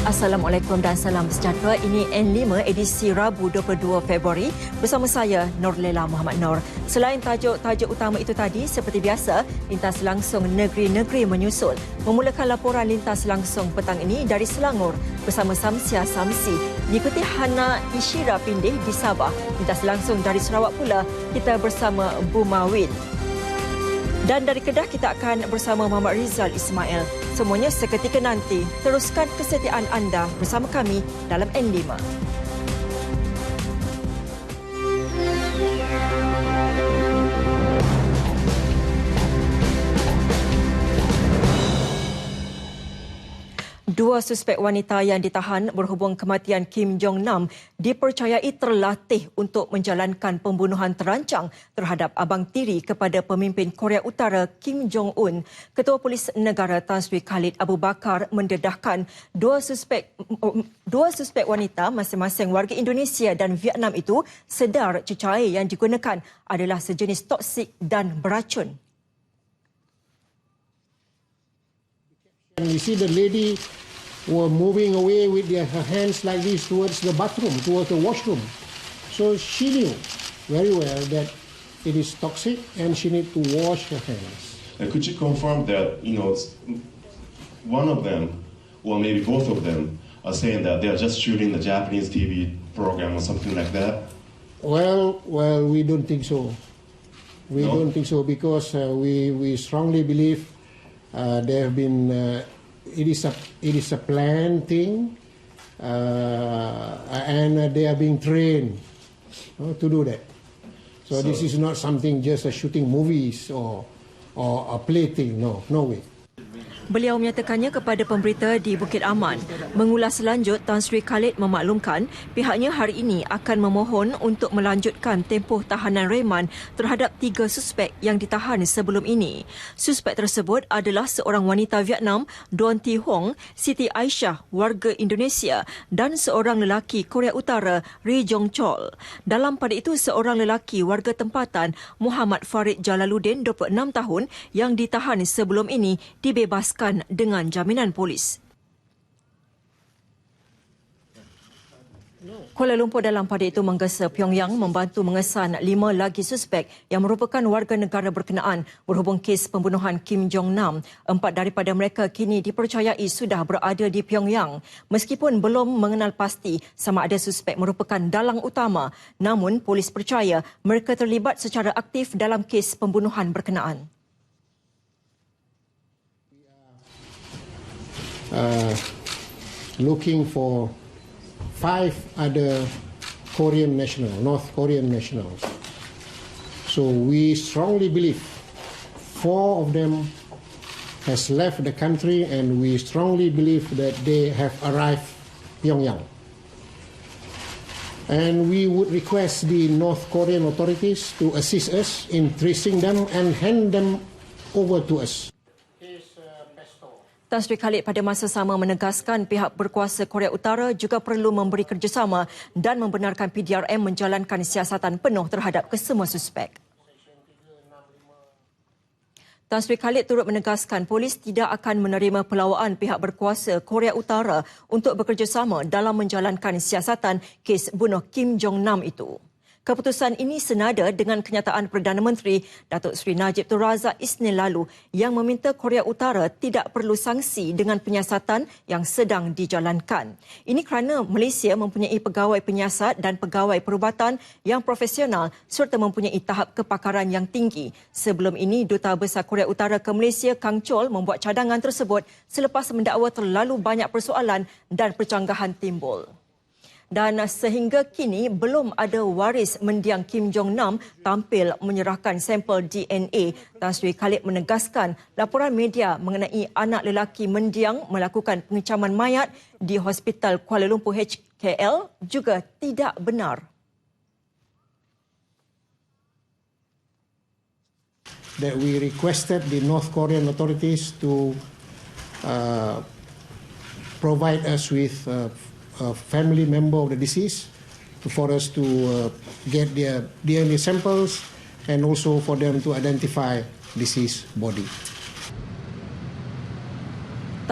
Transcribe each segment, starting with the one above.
Assalamualaikum dan salam sejahtera. Ini N5 edisi Rabu 22 Februari bersama saya Norlela Muhammad Noor. Selain tajuk-tajuk utama itu tadi, seperti biasa, lintas langsung negeri-negeri menyusul. Memulakan laporan lintas langsung petang ini dari Selangor bersama Samsia Samsi. Diikuti Hana Ishira Pindih di Sabah. Lintas langsung dari Sarawak pula kita bersama Bumawin. Dan dari Kedah kita akan bersama Muhammad Rizal Ismail. Semuanya seketika nanti. Teruskan kesetiaan anda bersama kami dalam N5. Dua suspek wanita yang ditahan berhubung kematian Kim Jong-nam dipercayai terlatih untuk menjalankan pembunuhan terancang terhadap abang tiri kepada pemimpin Korea Utara Kim Jong-un. Ketua Polis Negara Tan Sri Khalid Abu Bakar mendedahkan dua suspek wanita masing-masing warga Indonesia dan Vietnam itu sedar cecair yang digunakan adalah sejenis toksik dan beracun. And we see the lady were moving away with her hands like this towards the bathroom, towards the washroom. So she knew very well that it is toxic and she need to wash her hands. And could you confirm that, one of them, or maybe both of them, are saying that they are just shooting the Japanese TV program or something like that? Well, we don't think so. We don't think so because we strongly believe there have been. It is a planned thing, and they are being trained to do that. So this is not something just shooting movies or a play thing. No way. Beliau menyatakannya kepada pemberita di Bukit Aman. Mengulas lanjut, Tan Sri Khalid memaklumkan pihaknya hari ini akan memohon untuk melanjutkan tempoh tahanan reman terhadap 3 suspek yang ditahan sebelum ini. Suspek tersebut adalah seorang wanita Vietnam, Don Thi Hong, Siti Aisyah, warga Indonesia dan seorang lelaki Korea Utara, Ri Jong Chol. Dalam pada itu, seorang lelaki warga tempatan, Muhammad Farid Jalaluddin, 26 tahun, yang ditahan sebelum ini dibebaskan dengan jaminan polis. Kuala Lumpur dalam pada itu menggesa Pyongyang membantu mengesan 5 lagi suspek yang merupakan warga negara berkenaan berhubung kes pembunuhan Kim Jong-nam. 4 daripada mereka kini dipercayai sudah berada di Pyongyang. Meskipun belum mengenal pasti sama ada suspek merupakan dalang utama, namun polis percaya mereka terlibat secara aktif dalam kes pembunuhan berkenaan. Looking for 5 other Korean nationals, North Korean nationals. So we strongly believe 4 of them has left the country and we strongly believe that they have arrived Pyongyang. And we would request the North Korean authorities to assist us in tracing them and hand them over to us. Tan Sri Khalid pada masa sama menegaskan pihak berkuasa Korea Utara juga perlu memberi kerjasama dan membenarkan PDRM menjalankan siasatan penuh terhadap kesemua suspek. Tan Sri Khalid turut menegaskan polis tidak akan menerima pelawaan pihak berkuasa Korea Utara untuk bekerjasama dalam menjalankan siasatan kes bunuh Kim Jong-nam itu. Keputusan ini senada dengan kenyataan Perdana Menteri Datuk Seri Najib Tun Razak Isnin lalu yang meminta Korea Utara tidak perlu sanksi dengan penyiasatan yang sedang dijalankan. Ini kerana Malaysia mempunyai pegawai penyiasat dan pegawai perubatan yang profesional serta mempunyai tahap kepakaran yang tinggi. Sebelum ini, Duta Besar Korea Utara ke Malaysia, Kang Chol, membuat cadangan tersebut selepas mendakwa terlalu banyak persoalan dan percanggahan timbul. Dan sehingga kini belum ada waris mendiang Kim Jong-nam tampil menyerahkan sampel DNA. Tan Sri Khalid menegaskan laporan media mengenai anak lelaki mendiang melakukan pengecaman mayat di Hospital Kuala Lumpur HKL juga tidak benar. That we requested the North Korean authorities to provide us with a family member of the deceased for us to get their DNA samples and also for them to identify deceased body.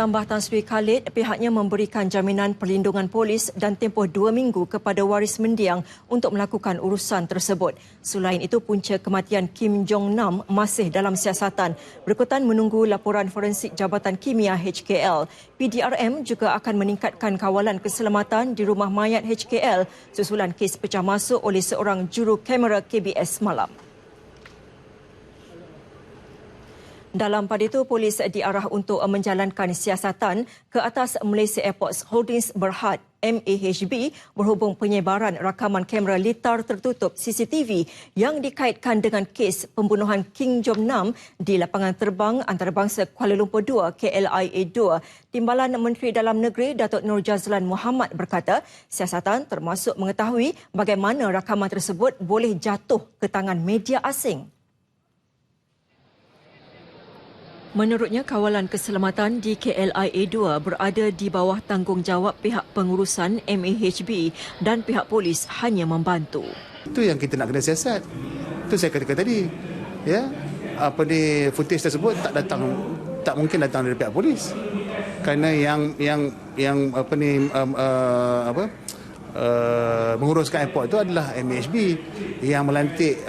Tambah Tan Sri Khalid, pihaknya memberikan jaminan perlindungan polis dan tempoh 2 minggu kepada waris mendiang untuk melakukan urusan tersebut. Selain itu, punca kematian Kim Jong Nam masih dalam siasatan berikutan menunggu laporan forensik Jabatan Kimia HKL. PDRM juga akan meningkatkan kawalan keselamatan di rumah mayat HKL susulan kes pecah masuk oleh seorang juru kamera KBS malam. Dalam pada itu, polis diarah untuk menjalankan siasatan ke atas Malaysia Airports Holdings Berhad MAHB berhubung penyebaran rakaman kamera litar tertutup CCTV yang dikaitkan dengan kes pembunuhan Kim Jong Nam di lapangan terbang antarabangsa Kuala Lumpur 2 KLIA 2. Timbalan Menteri Dalam Negeri Datuk Nur Jazlan Mohamad berkata, siasatan termasuk mengetahui bagaimana rakaman tersebut boleh jatuh ke tangan media asing. Menurutnya, kawalan keselamatan di KLIA 2 berada di bawah tanggungjawab pihak pengurusan MAHB dan pihak polis hanya membantu. Itu yang kita nak kena siasat. Itu saya katakan tadi. Ya, footage tersebut tak mungkin datang dari pihak polis. Kerana menguruskan airport itu adalah MAHB, yang melantik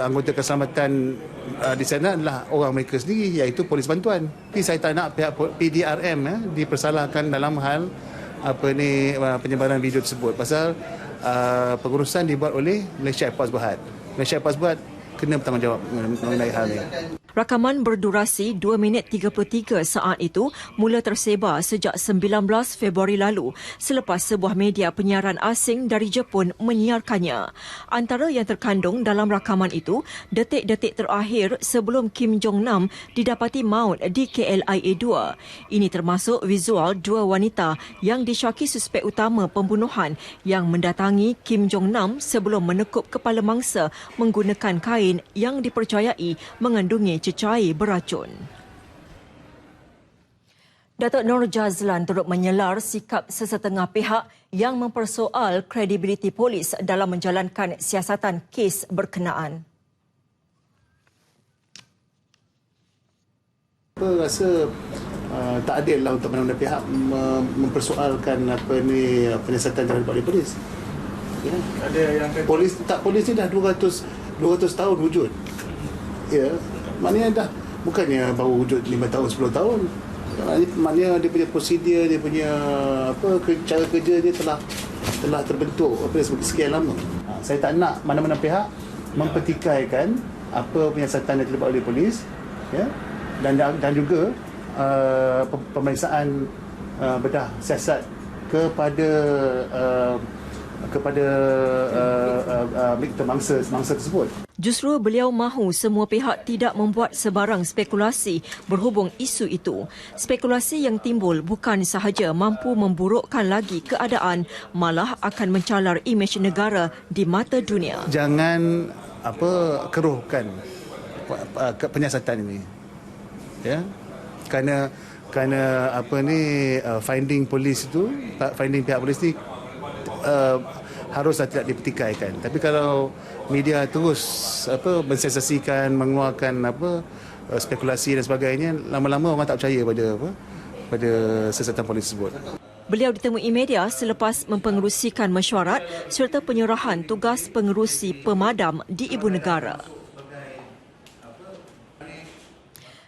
anggota keselamatan di sana adalah orang mereka sendiri, iaitu polis bantuan. Tapi saya tak nak pihak PDRM dipersalahkan dalam hal penyebaran video tersebut, pasal pengurusan dibuat oleh Malaysia Airports Berhad. Malaysia Airports Berhad kena bertanggungjawab mengenai hal ini. Rakaman berdurasi 2 minit 33 saat itu mula tersebar sejak 19 Februari lalu selepas sebuah media penyiaran asing dari Jepun menyiarkannya. Antara yang terkandung dalam rakaman itu, detik-detik terakhir sebelum Kim Jong Nam didapati maut di KLIA 2. Ini termasuk visual 2 wanita yang disyaki suspek utama pembunuhan yang mendatangi Kim Jong Nam sebelum menekup kepala mangsa menggunakan kain yang dipercayai mengandungi cecair beracun. Datuk Nur Jazlan turut menyelar sikap sesetengah pihak yang mempersoal kredibiliti polis dalam menjalankan siasatan kes berkenaan. Saya rasa tak adil lah untuk mana-mana pihak mempersoalkan penyiasatan terhadap polis. Ya. Ada yang polis ni dah 200 tahun wujud. Ya. Maknanya dah bukannya baru wujud 5 tahun 10 tahun. Maknanya dia punya prosedur, dia punya cara kerja dia telah terbentuk sekian lama. Saya tak nak mana-mana pihak mempertikaikan apa penyiasatan yang terlibat oleh polis, ya, dan juga pemeriksaan bedah siasat kepada mangsa tersebut. Justru beliau mahu semua pihak tidak membuat sebarang spekulasi berhubung isu itu. Spekulasi yang timbul bukan sahaja mampu memburukkan lagi keadaan, malah akan mencalar imej negara di mata dunia. Jangan keruhkan penyiasatan ini. Ya. Kerana finding pihak polis ni haruslah tidak dipertikaikan. Tapi kalau media terus mensensasikan, mengeluarkan spekulasi dan sebagainya, lama-lama orang tak percaya pada siasatan polis tersebut. Beliau ditemui media selepas mempengerusikan mesyuarat serta penyerahan tugas pengerusi pemadam di ibu negara.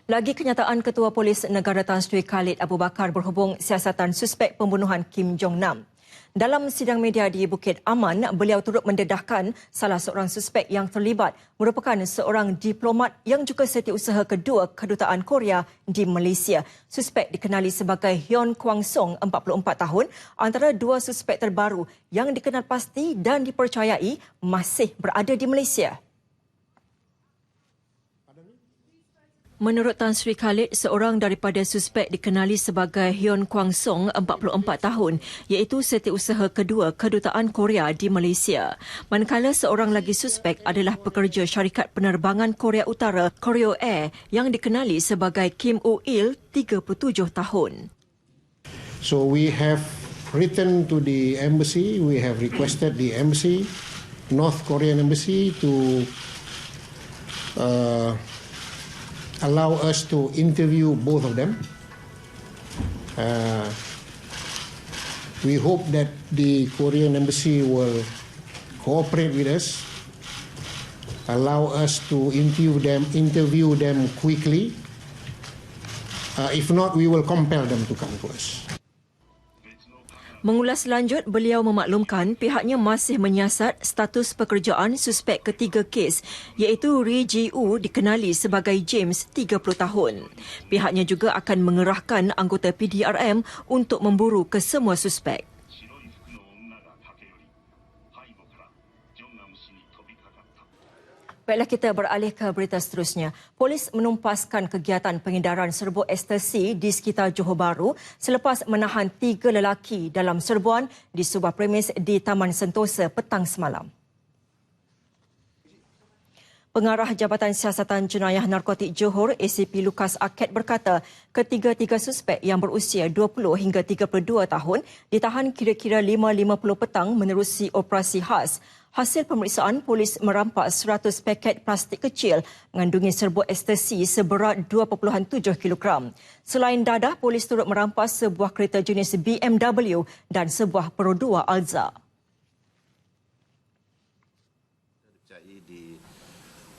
Lagi kenyataan Ketua Polis Negara Tan Sri Khalid Abu Bakar berhubung siasatan suspek pembunuhan Kim Jong Nam. Dalam sidang media di Bukit Aman, beliau turut mendedahkan salah seorang suspek yang terlibat merupakan seorang diplomat yang juga setiausaha kedua Kedutaan Korea di Malaysia. Suspek dikenali sebagai Hyun Kwang Song, 44 tahun, antara 2 suspek terbaru yang dikenal pasti dan dipercayai masih berada di Malaysia. Menurut Tan Sri Khalid, seorang daripada suspek dikenali sebagai Hyun Kwang Song, 44 tahun, iaitu setiausaha kedua Kedutaan Korea di Malaysia. Manakala seorang lagi suspek adalah pekerja syarikat penerbangan Korea Utara, Koryo Air, yang dikenali sebagai Kim Oh-il, 37 tahun. So we have written to the embassy, we have requested the embassy, North Korean embassy, to allow us to interview both of them We hope that the Korean embassy will cooperate with us, allow us to interview them quickly. If not, we will compel them to come to us. Mengulas lanjut, beliau memaklumkan pihaknya masih menyiasat status pekerjaan suspek ketiga kes iaitu Ri Ji-u dikenali sebagai James 30 tahun. Pihaknya juga akan mengerahkan anggota PDRM untuk memburu kesemua suspek. Baiklah, kita beralih ke berita seterusnya. Polis menumpaskan kegiatan pengedaran serbuk ekstasi di sekitar Johor Bahru selepas menahan 3 lelaki dalam serbuan di sebuah premis di Taman Sentosa petang semalam. Pengarah Jabatan Siasatan Jenayah Narkotik Johor, ACP Lukas Aked berkata, ketiga-tiga suspek yang berusia 20 hingga 32 tahun ditahan kira-kira 5.50 petang menerusi operasi khas. Hasil pemeriksaan, polis merampas 100 paket plastik kecil mengandungi serbuk ekstasi seberat 2.7 kg. Selain dadah, polis turut merampas sebuah kereta jenis BMW dan sebuah Pro 2 Alza.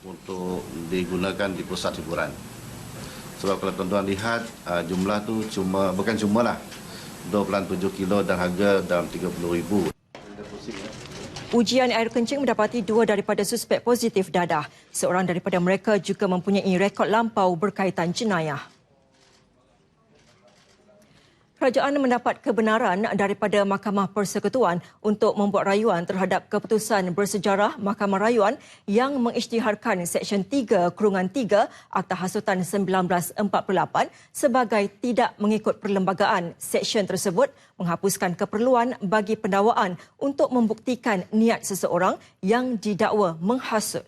Untuk digunakan di pusat hiburan. Sebab kalau tuan-tuan lihat, jumlah tu bukan cuma lah 2.7 kilo dan harga dalam 30,000. Ujian air kencing mendapati 2 daripada suspek positif dadah. Seorang daripada mereka juga mempunyai rekod lampau berkaitan jenayah. Kerajaan mendapat kebenaran daripada Mahkamah Persekutuan untuk membuat rayuan terhadap keputusan bersejarah Mahkamah Rayuan yang mengisytiharkan Seksyen 3/3 Akta Hasutan 1948 sebagai tidak mengikut perlembagaan. Seksyen tersebut menghapuskan keperluan bagi pendakwaan untuk membuktikan niat seseorang yang didakwa menghasut.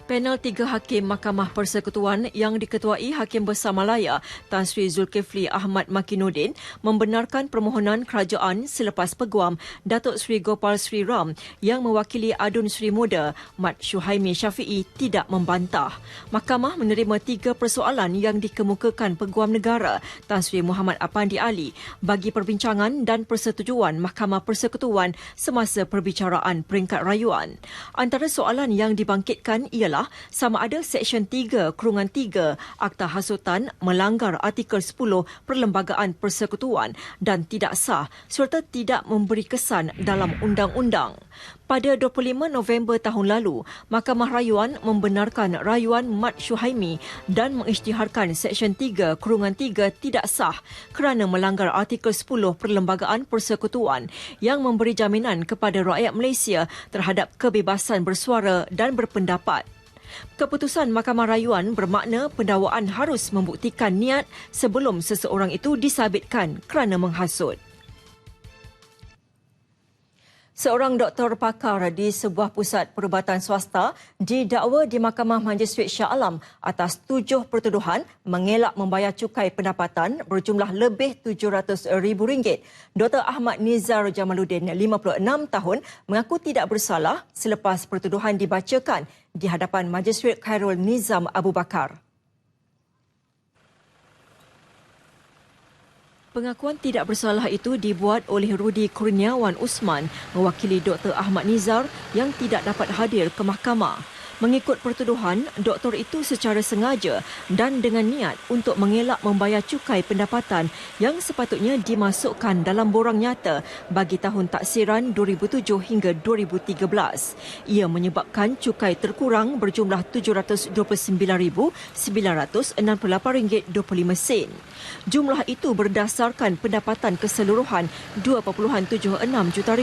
Panel 3 Hakim Mahkamah Persekutuan yang diketuai Hakim Besar Malaya Tan Sri Zulkifli Ahmad Makinuddin membenarkan permohonan kerajaan selepas peguam Datuk Sri Gopal Sri Ram yang mewakili Adun Sri Muda Mat Syuhaimi Syafiee tidak membantah. Mahkamah menerima 3 persoalan yang dikemukakan Peguam Negara Tan Sri Muhammad Apandi Ali bagi perbincangan dan persetujuan Mahkamah Persekutuan semasa perbicaraan peringkat rayuan. Antara soalan yang dibangkitkan ialah sama ada Seksyen 3/3 Akta Hasutan melanggar Artikel 10 Perlembagaan Persekutuan dan tidak sah serta tidak memberi kesan dalam undang-undang. Pada 25 November tahun lalu, Mahkamah Rayuan membenarkan rayuan Mat Syuhaimi dan mengisytiharkan Seksyen 3/3 tidak sah kerana melanggar Artikel 10 Perlembagaan Persekutuan yang memberi jaminan kepada rakyat Malaysia terhadap kebebasan bersuara dan berpendapat. Keputusan Mahkamah Rayuan bermakna pendakwaan harus membuktikan niat sebelum seseorang itu disabitkan kerana menghasut. Seorang doktor pakar di sebuah pusat perubatan swasta didakwa di Mahkamah Magistrate Shah Alam atas 7 pertuduhan mengelak membayar cukai pendapatan berjumlah lebih RM700,000. Dr. Ahmad Nizar Jamaluddin, 56 tahun, mengaku tidak bersalah selepas pertuduhan dibacakan di hadapan Magistrate Khairul Nizam Abu Bakar. Pengakuan tidak bersalah itu dibuat oleh Rudi Kurniawan Usman mewakili Dr. Ahmad Nizar yang tidak dapat hadir ke mahkamah. Mengikut pertuduhan, doktor itu secara sengaja dan dengan niat untuk mengelak membayar cukai pendapatan yang sepatutnya dimasukkan dalam borang nyata bagi tahun taksiran 2007 hingga 2013. Ia menyebabkan cukai terkurang berjumlah RM709,968.25. Jumlah itu berdasarkan pendapatan keseluruhan RM2.76 juta.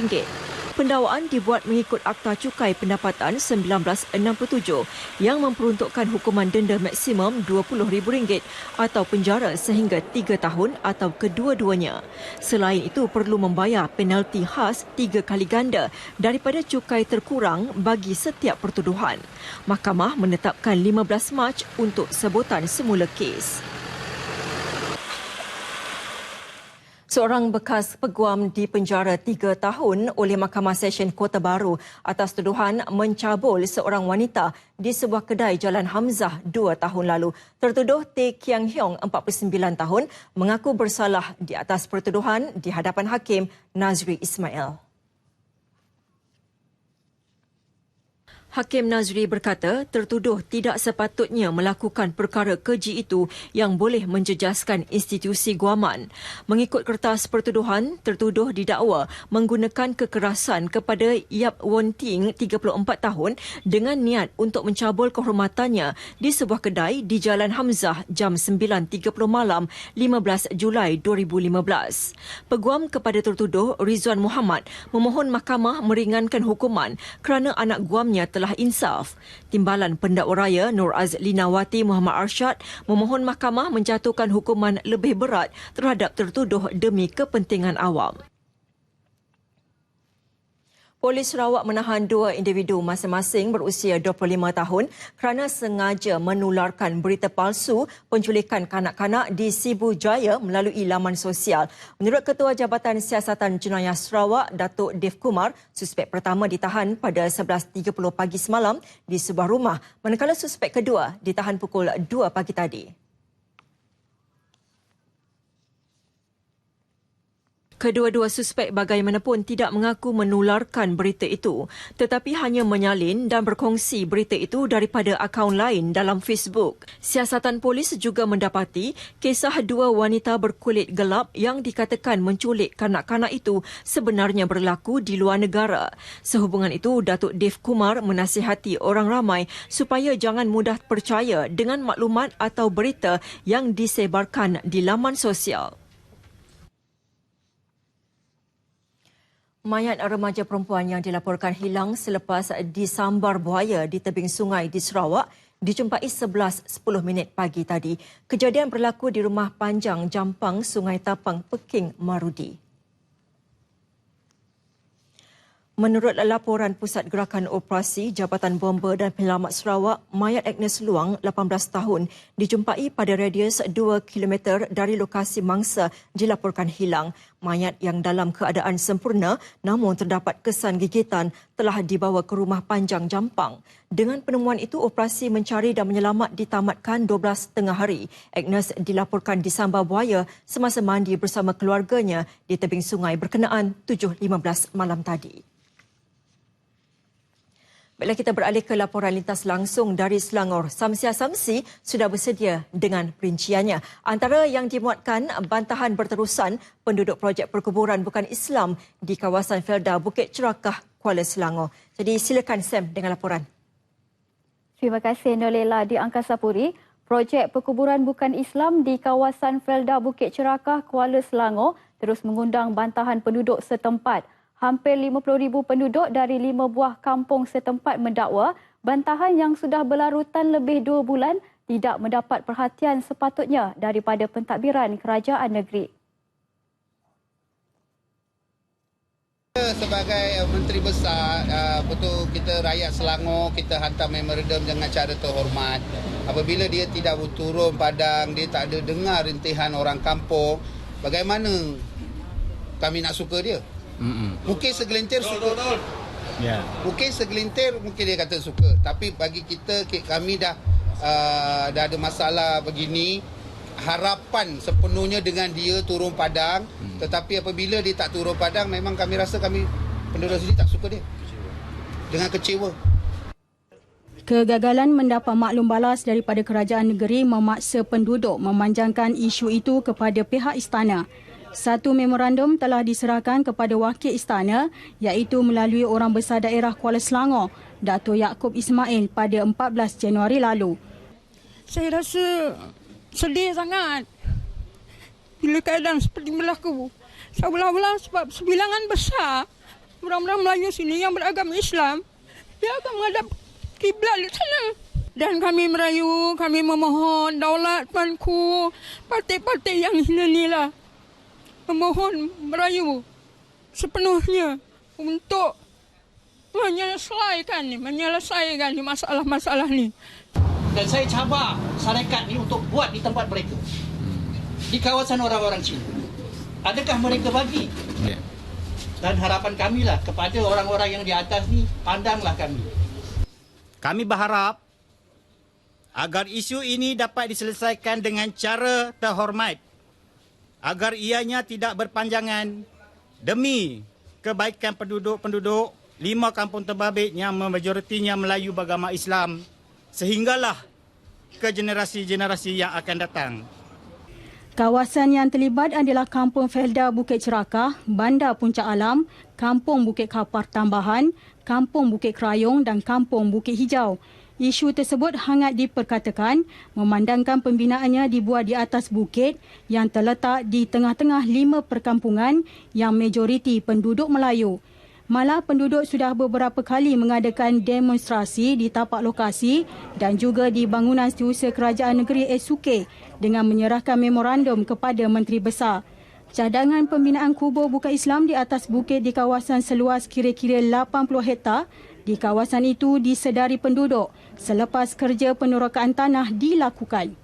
Pendakwaan dibuat mengikut Akta Cukai Pendapatan 1967 yang memperuntukkan hukuman denda maksimum RM20,000 atau penjara sehingga 3 tahun atau kedua-duanya. Selain itu, perlu membayar penalti khas 3 kali ganda daripada cukai terkurang bagi setiap pertuduhan. Mahkamah menetapkan 15 Mac untuk sebutan semula kes. Seorang bekas peguam dipenjara 3 tahun oleh Mahkamah Session Kota Baru atas tuduhan mencabul seorang wanita di sebuah kedai Jalan Hamzah 2 tahun lalu. Tertuduh Teh Kiang Hiong, 49 tahun, mengaku bersalah di atas pertuduhan di hadapan Hakim Nazri Ismail. Hakim Nazri berkata tertuduh tidak sepatutnya melakukan perkara keji itu yang boleh menjejaskan institusi guaman. Mengikut kertas pertuduhan, tertuduh didakwa menggunakan kekerasan kepada Yap Won Ting, 34 tahun dengan niat untuk mencabul kehormatannya di sebuah kedai di Jalan Hamzah jam 9.30 malam 15 Julai 2015. Peguam kepada tertuduh Rizwan Muhammad memohon mahkamah meringankan hukuman kerana anak guamnya telah insaf. Timbalan Pendakwa Raya Nur Azlinawati Muhammad Arsyad memohon mahkamah menjatuhkan hukuman lebih berat terhadap tertuduh demi kepentingan awam. Polis Sarawak menahan 2 individu masing-masing berusia 25 tahun kerana sengaja menularkan berita palsu penculikan kanak-kanak di Sibu Jaya melalui laman sosial. Menurut Ketua Jabatan Siasatan Jenayah Sarawak, Datuk Dev Kumar, suspek pertama ditahan pada 11.30 pagi semalam di sebuah rumah, manakala suspek kedua ditahan pukul 2 pagi tadi. Kedua-dua suspek bagaimanapun tidak mengaku menularkan berita itu, tetapi hanya menyalin dan berkongsi berita itu daripada akaun lain dalam Facebook. Siasatan polis juga mendapati kisah 2 wanita berkulit gelap yang dikatakan menculik kanak-kanak itu sebenarnya berlaku di luar negara. Sehubungan itu, Datuk Dev Kumar menasihati orang ramai supaya jangan mudah percaya dengan maklumat atau berita yang disebarkan di laman sosial. Mayat remaja perempuan yang dilaporkan hilang selepas disambar buaya di tebing sungai di Sarawak dijumpai 11.10 pagi tadi. Kejadian berlaku di Rumah Panjang Jampang, Sungai Tapang, Peking, Marudi. Menurut laporan Pusat Gerakan Operasi Jabatan Bomba dan Penyelamat Sarawak, mayat Agnes Luang, 18 tahun, dijumpai pada radius 2 km dari lokasi mangsa dilaporkan hilang. Mayat yang dalam keadaan sempurna namun terdapat kesan gigitan telah dibawa ke Rumah Panjang Jampang. Dengan penemuan itu, operasi mencari dan menyelamat ditamatkan 12 tengah hari. Agnes dilaporkan disambar buaya semasa mandi bersama keluarganya di tebing sungai berkenaan 7.15 malam tadi. Baiklah, kita beralih ke laporan lintas langsung dari Selangor. Samsia Samsi sudah bersedia dengan perinciannya. Antara yang dimuatkan bantahan berterusan penduduk projek perkuburan bukan Islam di kawasan Felda Bukit Cerakah, Kuala Selangor. Jadi silakan Sam dengan laporan. Terima kasih Nolela di Angkasa Puri. Projek perkuburan bukan Islam di kawasan Felda Bukit Cerakah, Kuala Selangor terus mengundang bantahan penduduk setempat. Hampir 50,000 penduduk dari 5 buah kampung setempat mendakwa bantahan yang sudah berlarutan lebih 2 bulan tidak mendapat perhatian sepatutnya daripada pentadbiran kerajaan negeri. Sebagai Menteri Besar, betul kita rakyat Selangor, kita hantar memorandum dengan cara terhormat. Apabila dia tidak turun padang, dia tak ada dengar rintihan orang kampung, bagaimana kami nak suka dia? Mungkin segelintir suka. Mungkin segelintir mungkin dia kata suka. Tapi bagi kita, kami dah ada masalah begini. Harapan sepenuhnya dengan dia turun padang. Tetapi apabila dia tak turun padang, memang kami rasa penduduk sini tak suka dia. Dengan kecewa. Kegagalan mendapat maklum balas daripada kerajaan negeri memaksa penduduk memanjangkan isu itu kepada pihak istana. Satu memorandum telah diserahkan kepada wakil istana iaitu melalui Orang Besar Daerah Kuala Selangor, Dato' Yaakob Ismail pada 14 Januari lalu. Saya rasa sedih sangat bila keadaan seperti berlaku. Seolah-olah sebab sebilangan besar orang-orang Melayu sini yang beragama Islam, dia akan menghadap kiblat di sana. Dan kami merayu, kami memohon daulat Tuanku, parti-parti yang ini lah, memohon merayu sepenuhnya untuk menyelesaikan masalah-masalah ni. Dan saya cabar syarikat ni untuk buat di tempat mereka, di kawasan orang-orang Cina. adakah mereka bagi? Dan harapan kami lah kepada orang-orang yang di atas ni, pandanglah kami. Kami berharap agar isu ini dapat diselesaikan dengan cara terhormat, agar ianya tidak berpanjangan demi kebaikan penduduk-penduduk 5 kampung terbabit yang majoritinya Melayu beragama Islam, sehinggalah ke generasi-generasi yang akan datang. Kawasan yang terlibat adalah Kampung Felda Bukit Cerakah, Bandar Puncak Alam, Kampung Bukit Kapar Tambahan, Kampung Bukit Kerayong dan Kampung Bukit Hijau. Isu tersebut hangat diperkatakan memandangkan pembinaannya dibuat di atas bukit yang terletak di tengah-tengah 5 perkampungan yang majoriti penduduk Melayu. Malah penduduk sudah beberapa kali mengadakan demonstrasi di tapak lokasi dan juga di bangunan Setiausaha Kerajaan Negeri SUK dengan menyerahkan memorandum kepada Menteri Besar. Cadangan pembinaan kubur bukan Islam di atas bukit di kawasan seluas kira-kira 80 hektar di kawasan itu disedari penduduk selepas kerja penerokaan tanah dilakukan.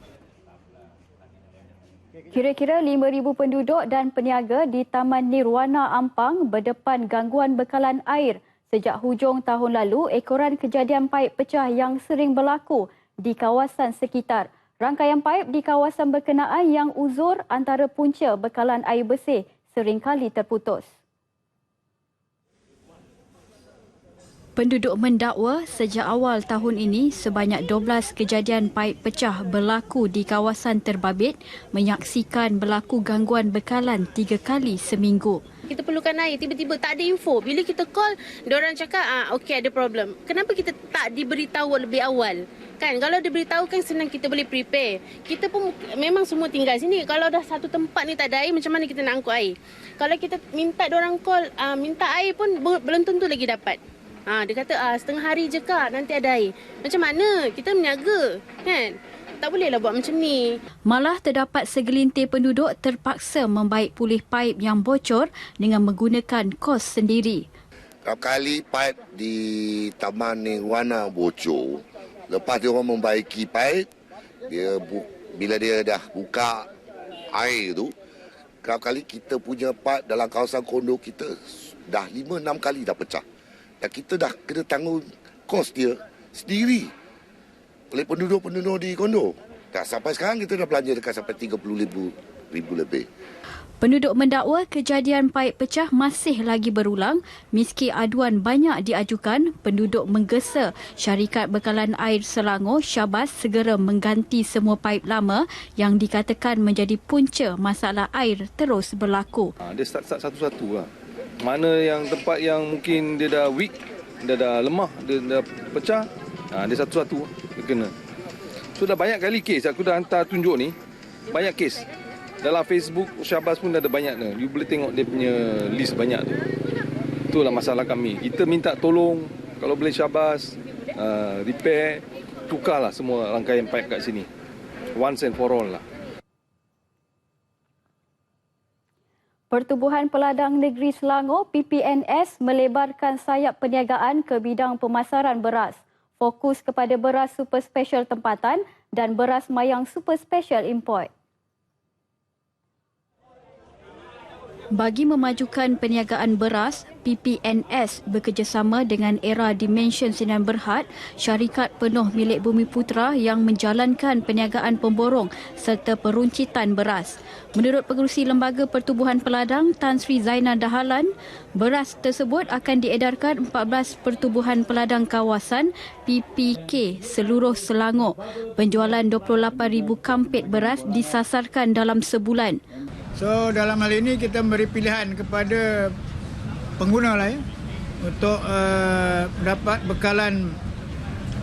Kira-kira 5,000 penduduk dan peniaga di Taman Nirwana Ampang berdepan gangguan bekalan air sejak hujung tahun lalu ekoran kejadian paip pecah yang sering berlaku di kawasan sekitar. Rangkaian paip di kawasan berkenaan yang uzur antara punca bekalan air bersih seringkali terputus. Penduduk mendakwa sejak awal tahun ini sebanyak 12 kejadian paip pecah berlaku di kawasan terbabit, menyaksikan berlaku gangguan bekalan 3 kali seminggu. Kita perlukan air, tiba-tiba tak ada info. Bila kita call, diorang cakap, okey ada problem. Kenapa kita tak diberitahu lebih awal? Kan, kalau diberitahu kan senang kita boleh prepare. Kita pun memang semua tinggal sini. Kalau dah satu tempat ni tak ada air, macam mana kita nak angkut air? Kalau kita minta diorang call, minta air pun belum tentu lagi dapat. Dia kata setengah hari je kak nanti ada air. Macam mana? Kita meniaga kan? Tak bolehlah buat macam ni. Malah terdapat segelintir penduduk terpaksa membaik pulih paip yang bocor dengan menggunakan kos sendiri. Kali paip di Taman Nirwana bocor. Lepas dia orang membaiki paip, bila dia dah buka air tu, kali kita punya paip dalam kawasan kondo kita dah 5-6 kali dah pecah. Dan kita dah kena tanggung kos dia sendiri oleh penduduk-penduduk di kondo. Tak, sampai sekarang kita dah belanja dekat sampai 30,000 lebih. Penduduk mendakwa kejadian paip pecah masih lagi berulang meski aduan banyak diajukan. Penduduk menggesa syarikat bekalan air Selangor Syabas segera mengganti semua paip lama yang dikatakan menjadi punca masalah air terus berlaku. Dia start satu-satu lah. Mana yang tempat yang mungkin dia dah weak, dia dah lemah, dia dah pecah, dia satu-satu dia kena. So dah banyak kali kes, aku dah hantar tunjuk ni, banyak kes. Dalam Facebook Syabas pun dah ada banyak tu. You boleh tengok dia punya list banyak tu. Itulah masalah kami. Kita minta tolong kalau boleh Syabas repair, tukarlah semua rangkaian pipe kat sini. Once and for all lah. Pertubuhan Peladang Negeri Selangor PPNS melebarkan sayap perniagaan ke bidang pemasaran beras. Fokus kepada beras super special tempatan dan beras mayang super special import. Bagi memajukan perniagaan beras, PPNS bekerjasama dengan Era Dimension Sinan Berhad, syarikat penuh milik Bumi Putra yang menjalankan perniagaan pemborong serta peruncitan beras. Menurut Pengerusi Lembaga Pertubuhan Peladang Tan Sri Zainal Dahalan, beras tersebut akan diedarkan 14 pertubuhan peladang kawasan PPK seluruh Selangor. Penjualan 28,000 kampit beras disasarkan dalam sebulan. So dalam hal ini kita beri pilihan kepada pengguna lah untuk dapat bekalan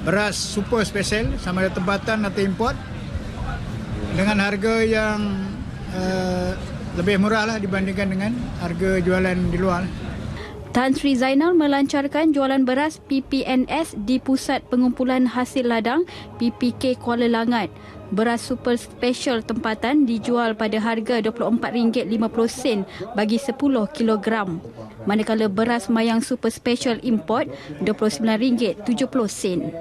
beras super special sama ada tempatan atau import dengan harga yang lebih murah lah dibandingkan dengan harga jualan di luar. Tan Sri Zainal melancarkan jualan beras PPNS di Pusat Pengumpulan Hasil Ladang PPK Kuala Langat. Beras super special tempatan dijual pada harga RM24.50 bagi 10 kilogram. Manakala beras mayang super special import RM29.70.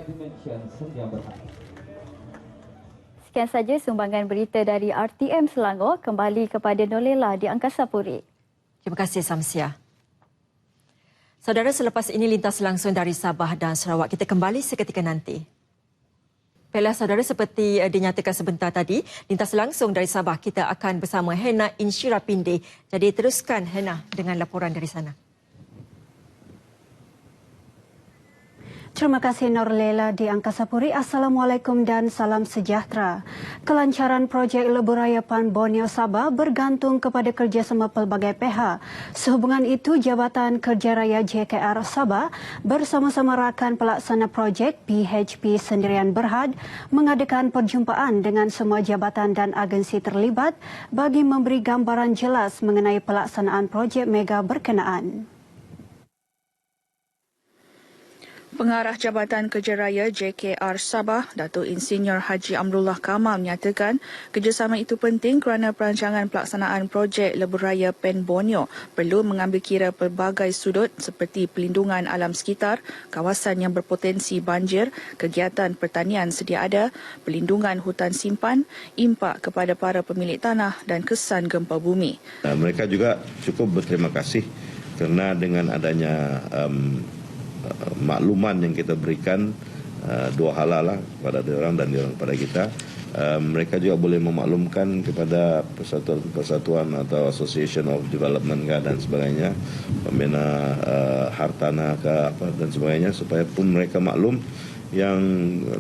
demikian saja sumbangan berita dari RTM Selangor. Kembali kepada Nolela di Angkasa Puri. Terima kasih Samsia. Saudara, selepas ini lintas langsung dari Sabah dan Sarawak. Kita kembali seketika nanti. Baiklah saudara, seperti dinyatakan sebentar tadi, lintas langsung dari Sabah kita akan bersama Hena Insyira Pinde. Jadi teruskan Hena dengan laporan dari sana. Terima kasih Norlela di Angkasa Puri. Assalamualaikum dan salam sejahtera. Kelancaran projek Lebuh Raya Pan Borneo Sabah bergantung kepada kerjasama pelbagai pihak. Sehubungan itu, Jabatan Kerja Raya JKR Sabah bersama-sama rakan pelaksana projek PHP Sendirian Berhad mengadakan perjumpaan dengan semua jabatan dan agensi terlibat bagi memberi gambaran jelas mengenai pelaksanaan projek mega berkenaan. Pengarah Jabatan Kerja Raya JKR Sabah, Datuk Insinyur Haji Amrullah Kamal menyatakan kerjasama itu penting kerana perancangan pelaksanaan projek Lebuh Raya Pen Borneo perlu mengambil kira pelbagai sudut seperti pelindungan alam sekitar, kawasan yang berpotensi banjir, kegiatan pertanian sedia ada, pelindungan hutan simpan, impak kepada para pemilik tanah dan kesan gempa bumi. Mereka juga cukup berterima kasih kerana dengan adanya makluman yang kita berikan, dua hal lah kepada diorang dan diorang kepada kita. Mereka juga boleh memaklumkan kepada persatuan atau Association of Development dan sebagainya, pembina hartanah dan sebagainya, supaya pun mereka maklum yang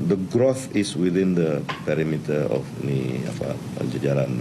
the growth is within the perimeter of jajaran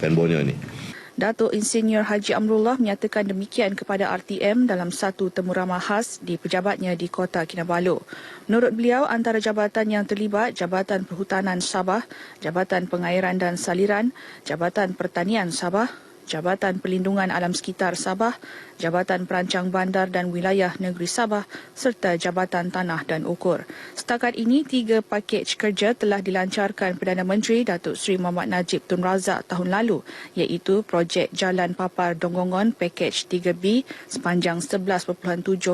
Pen Borneo ini. Datuk Insinyur Haji Amrullah menyatakan demikian kepada RTM dalam satu temu ramah khas di pejabatnya di Kota Kinabalu. Menurut beliau, antara jabatan yang terlibat, Jabatan Perhutanan Sabah, Jabatan Pengairan dan Saliran, Jabatan Pertanian Sabah, Jabatan Pelindungan Alam Sekitar Sabah, Jabatan Perancang Bandar dan Wilayah Negeri Sabah serta Jabatan Tanah dan Ukur. Setakat ini, 3 pakej kerja telah dilancarkan Perdana Menteri Datuk Seri Muhammad Najib Tun Razak tahun lalu, iaitu projek Jalan Papar Donggongon pakej 3B sepanjang 11.7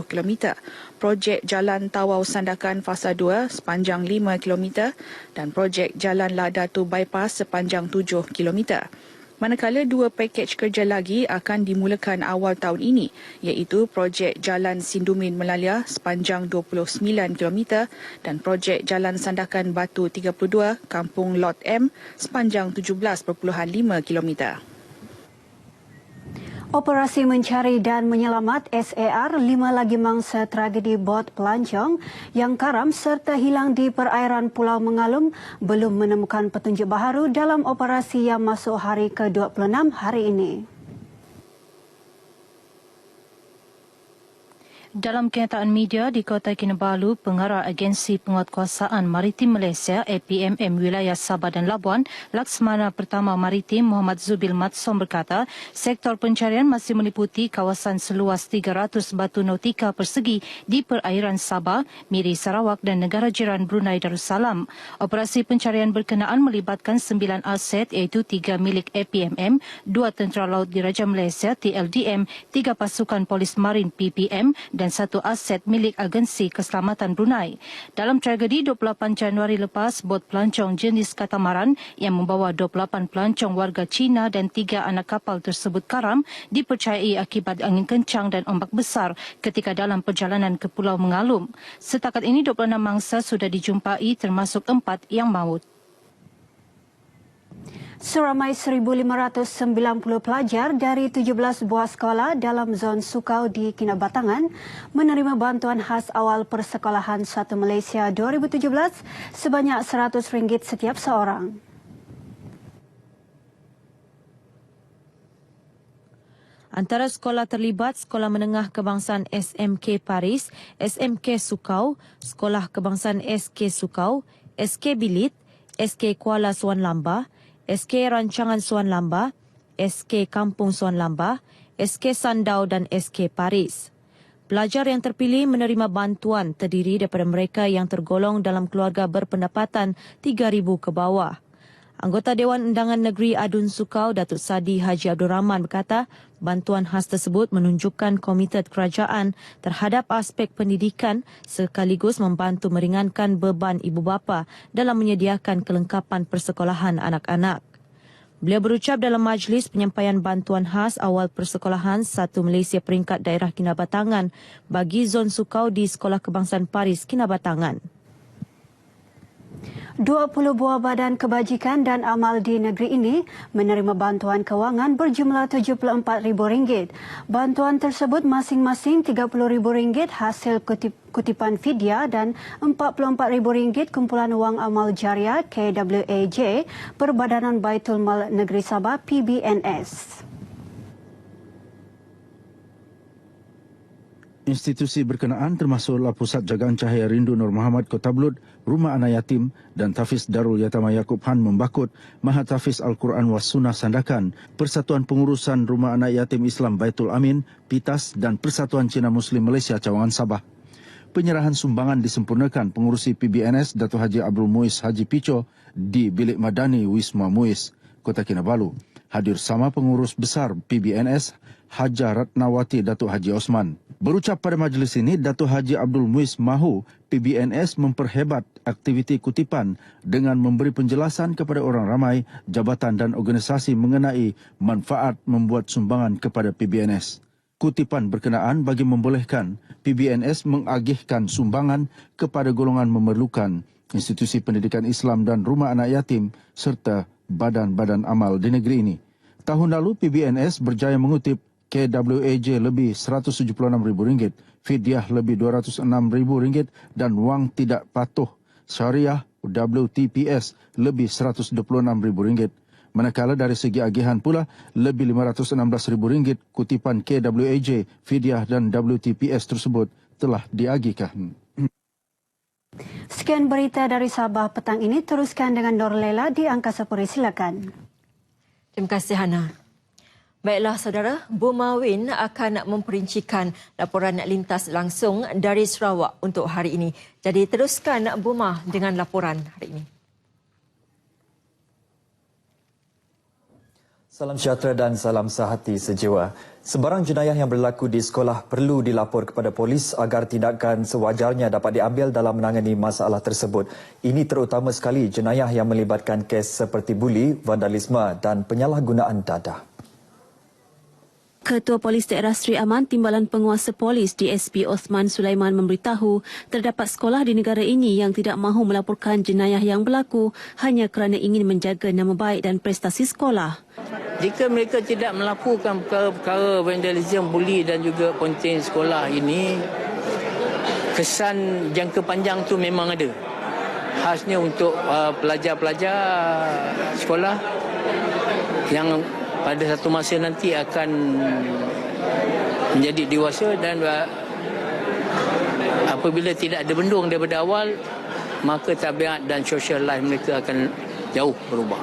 km, projek Jalan Tawau Sandakan Fasa 2 sepanjang 5 km dan projek Jalan Ladatu Bypass sepanjang 7 km. Manakala 2 pakej kerja lagi akan dimulakan awal tahun ini, iaitu projek Jalan Sindumin Melalia sepanjang 29 km dan projek Jalan Sandakan Batu 32 Kampung Lot M sepanjang 17.5 km. Operasi mencari dan menyelamat SAR 5 lagi mangsa tragedi bot pelancong yang karam serta hilang di perairan Pulau Mengalum belum menemukan petunjuk baharu dalam operasi yang masuk hari ke-26 hari ini. Dalam kenyataan media di Kota Kinabalu, Pengarah Agensi Penguatkuasaan Maritim Malaysia APMM Wilayah Sabah dan Labuan, Laksmana Pertama Maritim Muhammad Zubil Matsom berkata, sektor pencarian masih meliputi kawasan seluas 300 batu nautika persegi di perairan Sabah, Miri Sarawak dan negara jiran Brunei Darussalam. Operasi pencarian berkenaan melibatkan 9 aset iaitu 3 milik APMM, 2 Tentera Laut Diraja Malaysia TLDM, 3 pasukan polis marin PPM dan 1 aset milik Agensi Keselamatan Brunei. Dalam tragedi 28 Januari lepas, bot pelancong jenis katamaran yang membawa 28 pelancong warga Cina dan 3 anak kapal tersebut karam dipercayai akibat angin kencang dan ombak besar ketika dalam perjalanan ke Pulau Mengalum. Setakat ini 26 mangsa sudah dijumpai termasuk 4 yang maut. Seramai 1,590 pelajar dari 17 buah sekolah dalam zon Sukau di Kinabatangan menerima bantuan khas awal persekolahan 1 Malaysia 2017 sebanyak RM100 setiap seorang. Antara sekolah terlibat Sekolah Menengah Kebangsaan SMK Paris, SMK Sukau, Sekolah Kebangsaan SK Sukau, SK Bilit, SK Kuala Suan Lamba, SK Rancangan Suan Lamba, SK Kampung Suan Lamba, SK Sandau dan SK Paris. Pelajar yang terpilih menerima bantuan terdiri daripada mereka yang tergolong dalam keluarga berpendapatan 3,000 ke bawah. Anggota Dewan Undangan Negeri Adun Sukau, Datuk Sadi Haji Abdul Rahman berkata, bantuan khas tersebut menunjukkan komited kerajaan terhadap aspek pendidikan sekaligus membantu meringankan beban ibu bapa dalam menyediakan kelengkapan persekolahan anak-anak. Beliau berucap dalam majlis penyampaian bantuan khas awal persekolahan 1 Malaysia peringkat daerah Kinabatangan bagi Zon Sukau di Sekolah Kebangsaan Paris Kinabatangan. 20 buah badan kebajikan dan amal di negeri ini menerima bantuan kewangan berjumlah RM74,000. Bantuan tersebut masing-masing RM30,000 hasil kutipan fidya dan RM44,000 kumpulan wang amal jariah KWAJ Perbadanan Baitul Mal Negeri Sabah PBNS. Institusi berkenaan termasuklah Pusat Jagaan Cahaya Rindu Nur Muhammad Kota Belud, Rumah Anak Yatim dan Tafiz Darul Yatama Yaakob Han Membakut, Mahat Tafiz Al-Quran was Sunnah Sandakan, Persatuan Pengurusan Rumah Anak Yatim Islam Baitul Amin, PITAS dan Persatuan Cina Muslim Malaysia Cawangan Sabah. Penyerahan sumbangan disempurnakan pengurusi PBNS Datuk Haji Abdul Muiz Haji Picho di Bilik Madani Wisma Muiz, Kota Kinabalu. Hadir sama pengurus besar PBNS Haja Ratnawati Datuk Haji Osman. Berucap pada majlis ini, Datuk Haji Abdul Muiz mahu PBNS memperhebat aktiviti kutipan dengan memberi penjelasan kepada orang ramai, jabatan dan organisasi mengenai manfaat membuat sumbangan kepada PBNS. Kutipan berkenaan bagi membolehkan PBNS mengagihkan sumbangan kepada golongan memerlukan, institusi pendidikan Islam dan rumah anak yatim serta badan-badan amal di negeri ini. Tahun lalu PBNS berjaya mengutip KWAJ lebih RM176,000, fidyah lebih RM206,000 dan wang tidak patuh syariah WTPS lebih RM126,000. Manakala dari segi agihan pula lebih RM516,000 kutipan KWAJ, fidyah dan WTPS tersebut telah diagihkan. Sekian berita dari Sabah petang ini. Teruskan dengan Norlela di Angkasa Puri. Silakan. Terima kasih Hana. Baiklah saudara, Bumawin akan memperincikan laporan lintas langsung dari Sarawak untuk hari ini. Jadi teruskan Buma dengan laporan hari ini. Salam sejahtera dan salam sehati sejiwa. Sebarang jenayah yang berlaku di sekolah perlu dilapor kepada polis agar tindakan sewajarnya dapat diambil dalam menangani masalah tersebut. Ini terutama sekali jenayah yang melibatkan kes seperti buli, vandalisme dan penyalahgunaan dadah. Ketua Polis Daerah Sri Aman, Timbalan Penguasa Polis DSP Osman Sulaiman memberitahu terdapat sekolah di negara ini yang tidak mahu melaporkan jenayah yang berlaku hanya kerana ingin menjaga nama baik dan prestasi sekolah. Jika mereka tidak melaporkan perkara vandalisme, buli dan juga konten sekolah ini, kesan jangka panjang tu memang ada. Khasnya untuk pelajar-pelajar sekolah yang pada satu masa nanti akan menjadi dewasa dan apabila tidak ada bendung daripada awal, maka tabiat dan social life mereka akan jauh berubah.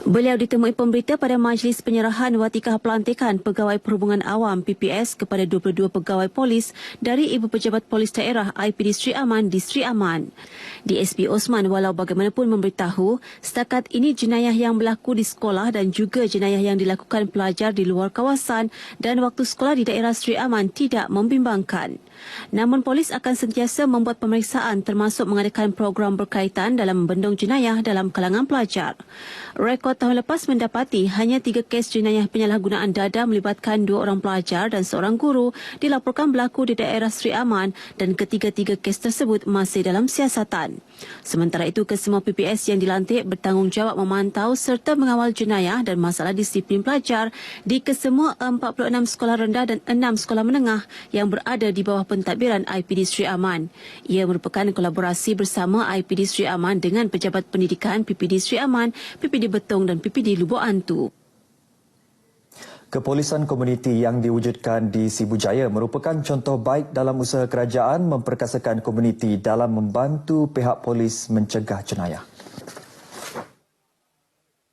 Beliau ditemui pemberita pada majlis penyerahan watikah pelantikan Pegawai Perhubungan Awam PPS kepada 22 pegawai polis dari Ibu Pejabat Polis Daerah IPD Sri Aman di Sri Aman. DSP Osman walau bagaimanapun memberitahu setakat ini jenayah yang berlaku di sekolah dan juga jenayah yang dilakukan pelajar di luar kawasan dan waktu sekolah di daerah Sri Aman tidak membimbangkan. Namun polis akan sentiasa membuat pemeriksaan termasuk mengadakan program berkaitan dalam membendung jenayah dalam kalangan pelajar. Rekod tahun lepas mendapati hanya 3 kes jenayah penyalahgunaan dadah melibatkan 2 orang pelajar dan seorang guru dilaporkan berlaku di daerah Sri Aman dan ketiga-tiga kes tersebut masih dalam siasatan. Sementara itu, kesemua PPS yang dilantik bertanggungjawab memantau serta mengawal jenayah dan masalah disiplin pelajar di kesemua 46 sekolah rendah dan 6 sekolah menengah yang berada di bawah pentadbiran IPD Sri Aman. Ia merupakan kolaborasi bersama IPD Sri Aman dengan Pejabat Pendidikan PPD Sri Aman, PPD Betong dan PPD Lubuk Antu. Kepolisan komuniti yang diwujudkan di Sibujaya merupakan contoh baik dalam usaha kerajaan memperkasakan komuniti dalam membantu pihak polis mencegah jenayah.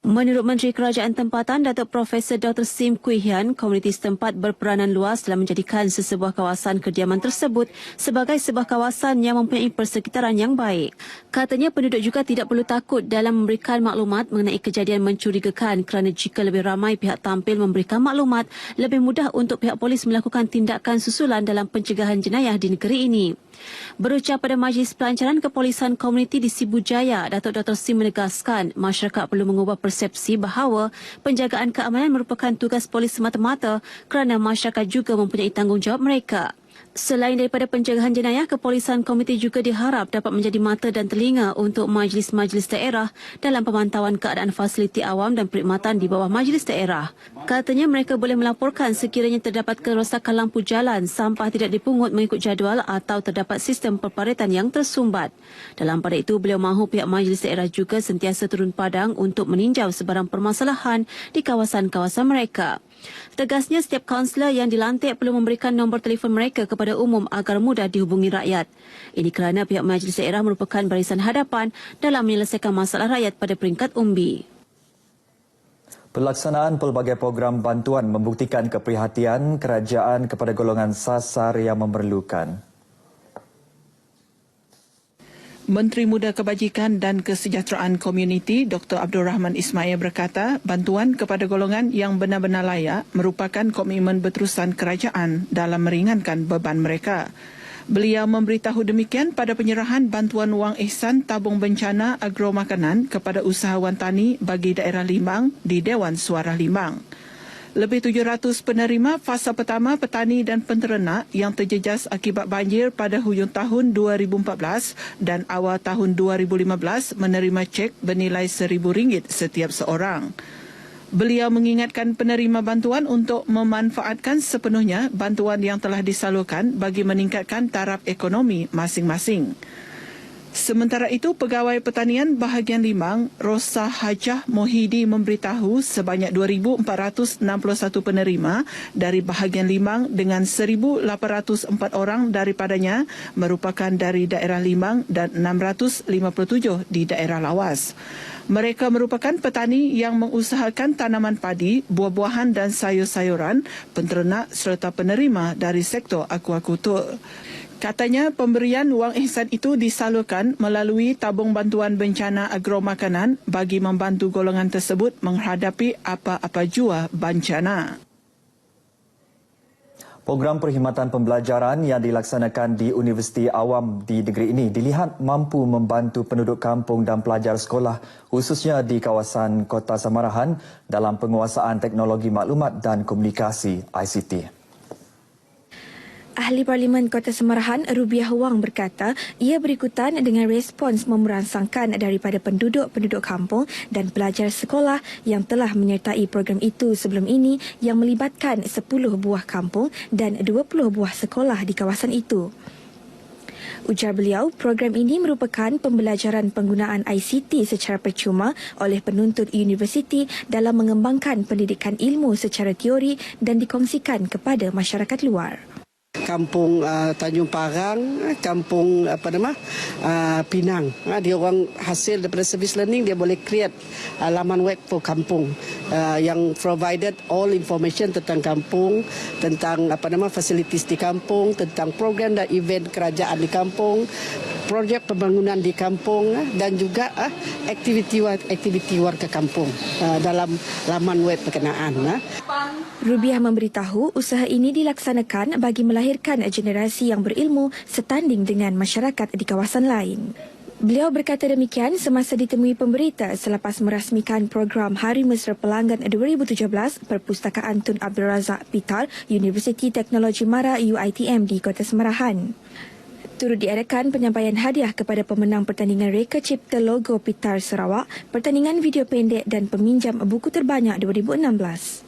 Menurut Menteri Kerajaan Tempatan Datuk Profesor Dr. Sim Kui Hian, komuniti setempat berperanan luas dalam menjadikan sesebuah kawasan kediaman tersebut sebagai sebuah kawasan yang mempunyai persekitaran yang baik. Katanya penduduk juga tidak perlu takut dalam memberikan maklumat mengenai kejadian mencurigakan kerana jika lebih ramai pihak tampil memberikan maklumat, lebih mudah untuk pihak polis melakukan tindakan susulan dalam pencegahan jenayah di negeri ini. Berucap pada Majlis Pelancaran Kepolisian Komuniti di Sibujaya, Datuk Dr. Sim menegaskan masyarakat perlu mengubah persepsi bahawa penjagaan keamanan merupakan tugas polis semata-mata kerana masyarakat juga mempunyai tanggungjawab mereka. Selain daripada pencegahan jenayah, kepolisian komuniti juga diharap dapat menjadi mata dan telinga untuk majlis-majlis daerah dalam pemantauan keadaan fasiliti awam dan perkhidmatan di bawah majlis daerah. Katanya mereka boleh melaporkan sekiranya terdapat kerosakan lampu jalan, sampah tidak dipungut mengikut jadual atau terdapat sistem perparitan yang tersumbat. Dalam pada itu, beliau mahu pihak majlis daerah juga sentiasa turun padang untuk meninjau sebarang permasalahan di kawasan-kawasan mereka. Tegasnya setiap kaunselor yang dilantik perlu memberikan nombor telefon mereka kepada umum agar mudah dihubungi rakyat. Ini kerana pihak majlis daerah merupakan barisan hadapan dalam menyelesaikan masalah rakyat pada peringkat umbi. Pelaksanaan pelbagai program bantuan membuktikan keprihatinan kerajaan kepada golongan sasar yang memerlukan. Menteri Muda Kebajikan dan Kesejahteraan Komuniti Dr. Abdul Rahman Ismail berkata, bantuan kepada golongan yang benar-benar layak merupakan komitmen berterusan kerajaan dalam meringankan beban mereka. Beliau memberitahu demikian pada penyerahan bantuan wang ihsan tabung bencana agromakanan kepada usahawan tani bagi daerah Limbang di Dewan Suara Limbang. Lebih 700 penerima fasa pertama petani dan penternak yang terjejas akibat banjir pada hujung tahun 2014 dan awal tahun 2015 menerima cek bernilai RM1,000 setiap seorang. Beliau mengingatkan penerima bantuan untuk memanfaatkan sepenuhnya bantuan yang telah disalurkan bagi meningkatkan taraf ekonomi masing-masing. Sementara itu, Pegawai Pertanian Bahagian Limbang, Rosa Hajah Mohidi memberitahu sebanyak 2,461 penerima dari Bahagian Limbang dengan 1,804 orang daripadanya merupakan dari daerah Limbang dan 657 di daerah lawas. Mereka merupakan petani yang mengusahakan tanaman padi, buah-buahan dan sayur-sayuran, penternak serta penerima dari sektor akuakultur. Katanya pemberian wang ihsan itu disalurkan melalui tabung bantuan bencana agromakanan bagi membantu golongan tersebut menghadapi apa-apa jua bencana. Program perkhidmatan pembelajaran yang dilaksanakan di Universiti Awam di negeri ini dilihat mampu membantu penduduk kampung dan pelajar sekolah khususnya di kawasan Kota Samarahan dalam penguasaan teknologi maklumat dan komunikasi ICT. Ahli Parlimen Kota Samarahan, Rubiah Wang berkata, ia berikutan dengan respons memerangsangkan daripada penduduk-penduduk kampung dan pelajar sekolah yang telah menyertai program itu sebelum ini yang melibatkan 10 buah kampung dan 20 buah sekolah di kawasan itu. Ujar beliau, program ini merupakan pembelajaran penggunaan ICT secara percuma oleh penuntut universiti dalam mengembangkan pendidikan ilmu secara teori dan dikongsikan kepada masyarakat luar. Kampung Tanjung Parang, kampung Pinang. Dia orang hasil daripada service learning dia boleh create laman web for kampung yang provided all information tentang kampung, tentang facilities di kampung, tentang program dan event kerajaan di kampung, projek pembangunan di kampung dan juga aktiviti warga kampung dalam laman web berkenaan. Rubiah memberitahu usaha ini dilaksanakan bagi melahirkan generasi yang berilmu setanding dengan masyarakat di kawasan lain. Beliau berkata demikian semasa ditemui pemberita selepas merasmikan program Hari Mesra Pelanggan 2017 Perpustakaan Tun Abdul Razak Pitar Universiti Teknologi Mara UiTM di Kota Samarahan. Turut diadakan penyampaian hadiah kepada pemenang pertandingan Reka Cipta Logo Pitar Sarawak, pertandingan video pendek dan peminjam buku terbanyak 2016.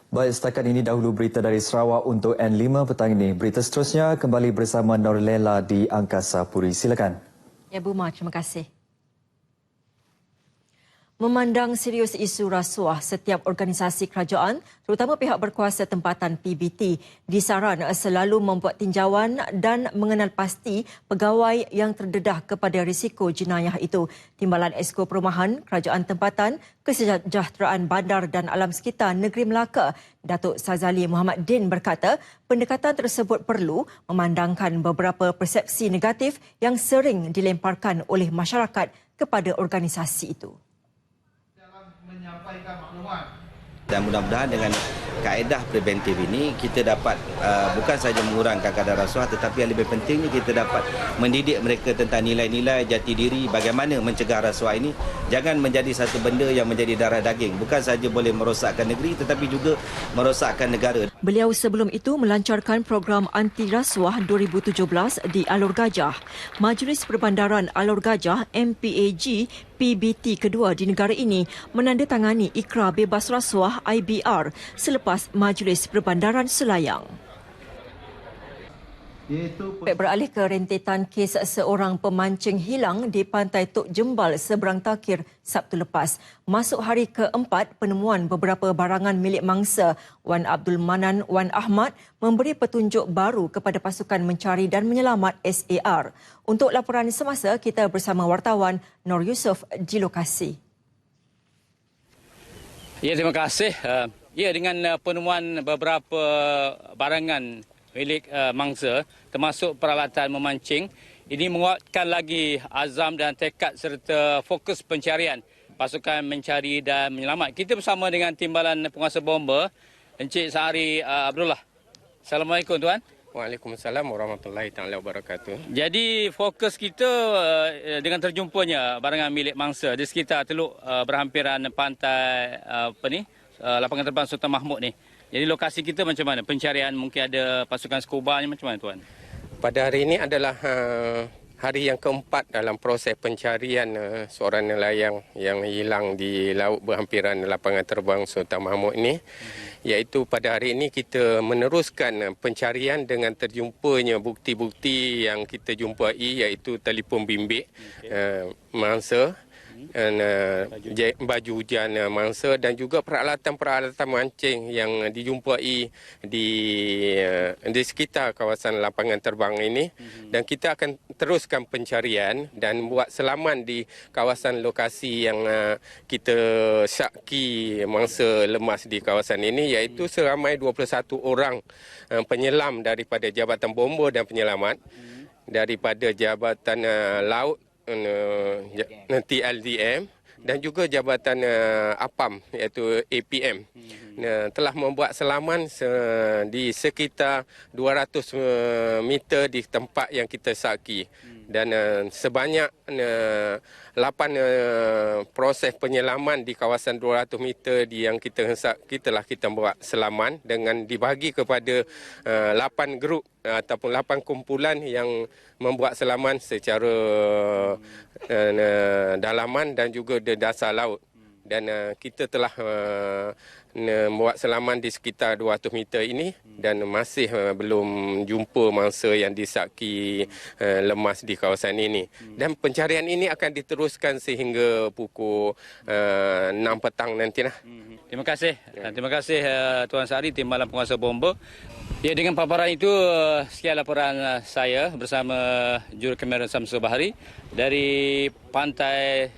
Baik, setakat ini dahulu berita dari Sarawak untuk N5 petang ini. Berita seterusnya kembali bersama Norlela di Angkasa Puri. Silakan. Ya, Bu Ma, terima kasih. Memandang serius isu rasuah, setiap organisasi kerajaan, terutama pihak berkuasa tempatan PBT, disaran selalu membuat tinjauan dan mengenal pasti pegawai yang terdedah kepada risiko jenayah itu. Timbalan Esko Perumahan Kerajaan Tempatan, Kesejahteraan Bandar dan Alam Sekitar Negeri Melaka, Datuk Sazali Muhammad Din berkata, pendekatan tersebut perlu memandangkan beberapa persepsi negatif yang sering dilemparkan oleh masyarakat kepada organisasi itu. Dan mudah-mudahan dengan kaedah preventif ini kita dapat bukan sahaja mengurangkan kadar rasuah, tetapi yang lebih pentingnya kita dapat mendidik mereka tentang nilai-nilai jati diri, bagaimana mencegah rasuah ini jangan menjadi satu benda yang menjadi darah daging, bukan sahaja boleh merosakkan negeri tetapi juga merosakkan negara. Beliau sebelum itu melancarkan program anti rasuah 2017 di Alor Gajah. Majlis Perbandaran Alor Gajah MPAG PBT kedua di negara ini menandatangani Ikrar Bebas Rasuah IBR selepas Majlis Perbandaran Selayang. Beralih ke rentetan kes seorang pemancing hilang di pantai Tok Jembal seberang Takir Sabtu lepas. Masuk hari keempat penemuan beberapa barangan milik mangsa, Wan Abdul Manan Wan Ahmad memberi petunjuk baru kepada pasukan mencari dan menyelamat SAR. Untuk laporan semasa, kita bersama wartawan Nur Yusof di lokasi. Ya, terima kasih. Ya, dengan penemuan beberapa barangan milik mangsa termasuk peralatan memancing, ini menguatkan lagi azam dan tekad serta fokus pencarian pasukan mencari dan menyelamat. Kita bersama dengan Timbalan Penguasa Bomba Encik Sahari Abdullah. Assalamualaikum tuan. Waalaikumsalam warahmatullahi taala wabarakatuh. Jadi fokus kita dengan terjumpanya barangan milik mangsa di sekitar Teluk berhampiran pantai lapangan terbang Sultan Mahmud ni. Jadi lokasi kita macam mana? Pencarian mungkin ada pasukan scuba ni macam mana tuan? Pada hari ini adalah hari yang keempat dalam proses pencarian seorang nelayan yang hilang di laut berhampiran lapangan terbang Sultan Mahmud ini. Iaitu pada hari ini kita meneruskan pencarian dengan terjumpanya bukti-bukti yang kita jumpai, iaitu telefon bimbit mangsa, baju hujan mangsa dan juga peralatan-peralatan mancing yang dijumpai di sekitar kawasan lapangan terbang ini. Dan kita akan teruskan pencarian dan buat selaman di kawasan lokasi yang kita syaki mangsa lemas di kawasan ini, iaitu seramai 21 orang penyelam daripada Jabatan Bomba dan Penyelamat, daripada Jabatan Laut TLDM dan juga Jabatan APAM iaitu APM telah membuat selaman di sekitar 200 meter di tempat yang kita saki, dan sebanyak 8 proses penyelaman di kawasan 200 meter yang kita buat selaman dengan dibagi kepada 8 grup ataupun 8 kumpulan yang membuat selaman secara dalaman dan juga di dasar laut. Dan kita telah membuat selaman di sekitar 200 meter ini dan masih belum jumpa mangsa yang disaki lemas di kawasan ini. Dan pencarian ini akan diteruskan sehingga pukul 6 petang nantilah. Terima kasih. Terima kasih Tuan Sahari, Timbalan Penguasa Bomba. Ya, dengan paparan itu sekian laporan saya bersama jurukamera Samsul Bahari dari pantai